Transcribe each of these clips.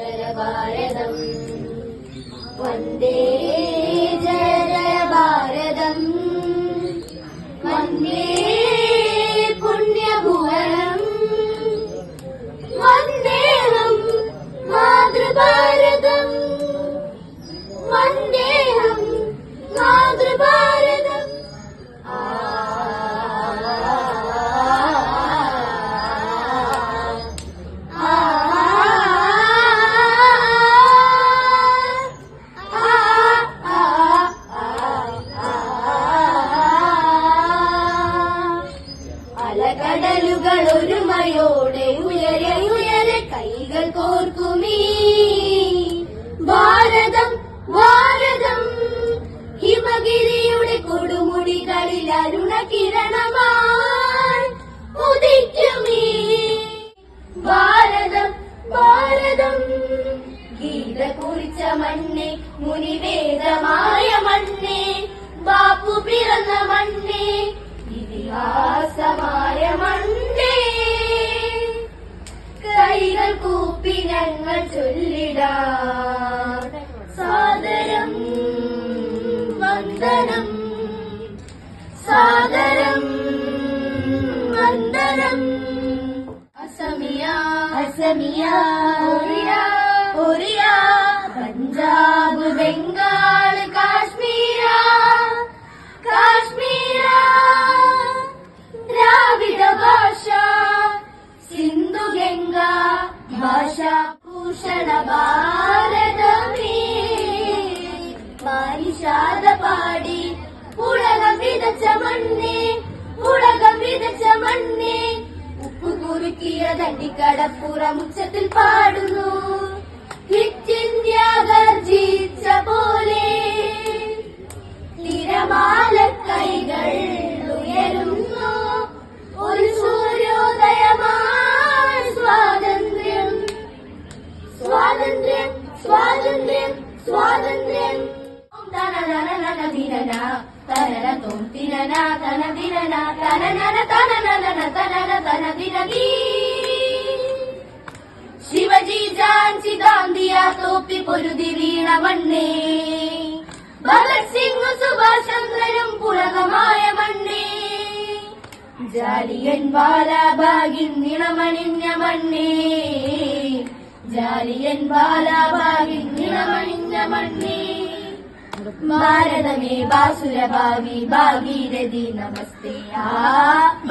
സുന്ദര ഭാരതം വന്ദേ ജയ ഭാരതം വന്ദേ പുണ്യഭുവനം വന്ദേഹം മാതൃഭാരതം വന്ദേഹം മാതൃഭാരതം. അലകടലുകൾ ഒരുമയോടെ ഉയരെ ഉയരെ കൈകൾ കോർക്കുമീ ഭാരതം ഭാരതം ഹിമഗിരിയുടെ കൊടുമുടികളിൽ അരുണകിരണമായി ഉദിക്കുമീ ഭാരതം ഭാരതം. ഗീത കുറിച്ച മണ്ണേ, മുനിവേദമായ മണ്ണേ, ബാപ്പു പിറന്ന മണ്ണേ, ഇതിഹാസമായ മണ്ണേ. കൈകൾ കൂപ്പി ഞങ്ങൾ ചൊല്ലിടാം സാദരം വന്ദനം സാദരം വന്ദനം. അസമിയ അസമിയ ഒറിയ ഒറിയ പഞ്ചാബ് ബംഗാൾ കാശ്മീര കാശ്മീര ദ്രാവിഡ ഭാഷ സിന്ധു ഗംഗ ഭാഷ ഭൂഷണ ഭാരതമേ മാനിഷാദ പാടി ഉലകം വിതച്ച മണ്ണേ ഉലകം വിതച്ച മണ്ണേ. ഉപ്പു കുറുക്കിയ ദണ്ഡിക്കടപ്പുറം ഉച്ചത്തിൽ പാടുന്നു ക്വിറ്റ് ഇന്ത്യ ഗർജിച്ച പോലെ തിരമാല കൈകൾ ഉയരുന്നു ഒരു സൂര്യോദയമായി സ്വാതന്ത്ര്യം സ്വാതന്ത്ര്യം സ്വാതന്ത്ര്യം സ്വാതന്ത്ര്യം. തനനനനനദിനന തനന തോന്തിനന തനദിനന തനനന തനനന തനന തനദിനദീ. ശിവജി ജാൻസി ഗാന്ധിയ തോപ്പി പൊരുതി വീണ മണ്ണേ, ഭഗത് സിംഗ് സുഭാഷ് ചന്ദ്രനും പുളകമായ മണ്ണേ, ജാലിയൻ വാലാബാഗിൻ നിണമണിഞ്ഞ മണ്ണേ, ജാലിയൻ വാലാബാഗിൻ നിണമണിഞ്ഞ മണ്ണേ. ഭാരതമേ ബാസുരഭാവി ഭാഗീരഥി നമസ്തേ. ആ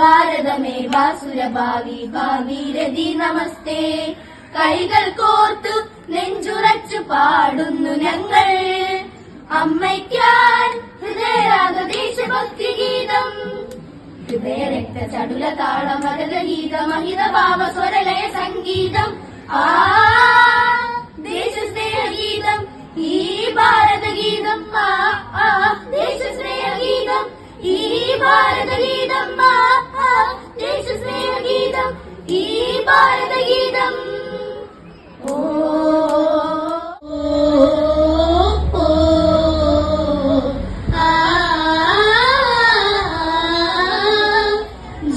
ഭാരതമേ ബാസുരഭാവി ഭാഗീരഥി നമസ്തേ. കൈകൾ കോർത്തു നെഞ്ചുറച്ചു പാടുന്നു ഞങ്ങൾ അമ്മയ്ക്കാൻ ഹൃദയരാഗ ദേശഭക്തി ഗീതം. ഹൃദയരക്ത ചടുല താളമഗത ഗീതം അഹിത ഭാവ സ്വരലയ സംഗീതം. ആ ദേശസ്നേഹഗീതം ഈ ഭാരതഗീതം. ആ ദേശസ്നേഹഗീതം ഈ ഭാരതഗീതം. ആ ദേശസ്നേഹഗീതം ഈ ഭാരതഗീതം. ഓ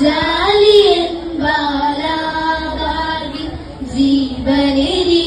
ജാലിയൻ വാലാബാഗിൻ ജീവനെരി